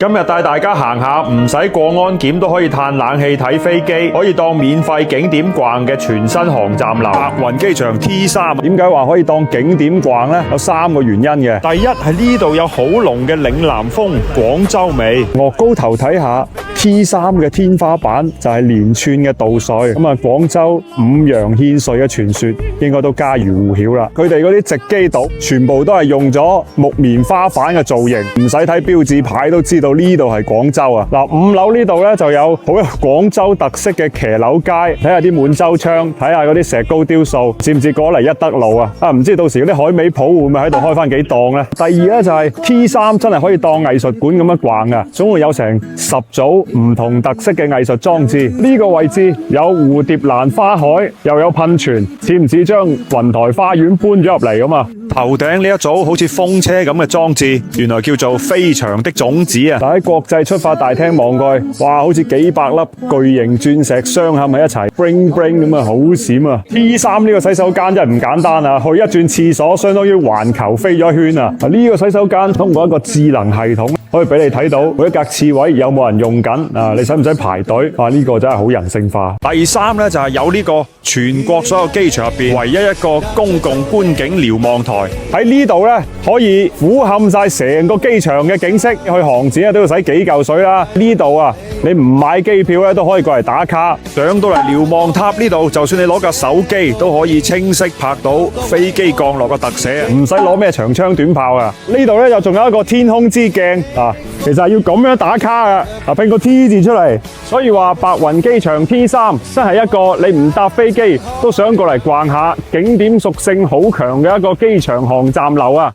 今日帶大家行下唔使過安檢都可以嘆冷氣睇飛機，可以當免費景點逛嘅全新航站樓白雲機場 T3。點解話可以當景點逛呢？有3個原因嘅。第一係呢度有好濃嘅嶺南風，廣州味。我高頭睇下 T3嘅天花板就係連串嘅稻穗，咁啊廣州五羊獻瑞嘅傳說應該都家喻戶曉啦。佢哋嗰啲直機島全部都係用咗木棉花瓣嘅造型，唔使睇標誌牌都知道呢度係廣州啊。嗱，5樓呢度咧就有好有廣州特色嘅騎樓街，睇下啲滿洲窗，睇下嗰啲石膏雕塑，似唔似過嚟一德路啊？唔知到時嗰啲海味鋪會唔會喺度開翻幾檔咧？第二咧就係 T3真係可以當藝術館咁樣逛噶，總會有成10組唔同特色嘅藝術裝置。呢個位置有蝴蝶蘭花海，又有噴泉，似唔似將雲台花園搬咗入嚟咁啊？頭頂呢一組好似風車咁嘅裝置，原來叫做飛翔的種子啊！喺國際出發大廳望過去，哇，好似幾百粒巨型鑽石鑲嵌喺一齊 ，bling bling 咁啊，好閃啊 ！T3 呢個洗手間真係唔簡單啊，去一轉廁所相當於環球飛咗一圈啊！呢個洗手間通過一個智能系統，可以俾你睇到每一格廁位有冇人用緊啊！你使唔使排隊？呢個真係好人性化。第3呢，就係有呢個全國所有機場入邊唯一一個公共觀景瞭望台。喺呢度咧，可以俯瞰晒成個機場嘅景色。去航展都要使幾嚿水啦。呢度啊，你唔買機票咧都可以過嚟打卡。上到嚟瞭望塔呢度，就算你攞架手機都可以清晰拍到飛機降落嘅特寫，唔使攞咩長槍短炮啊。呢度咧又仲有一個天空之鏡啊，其實係要咁樣打卡噶，拼個 T 字出嚟。所以話白雲機場 T3 真係一個你唔搭飛機都想過嚟逛下，景點屬性好強嘅一個機場航站樓啊！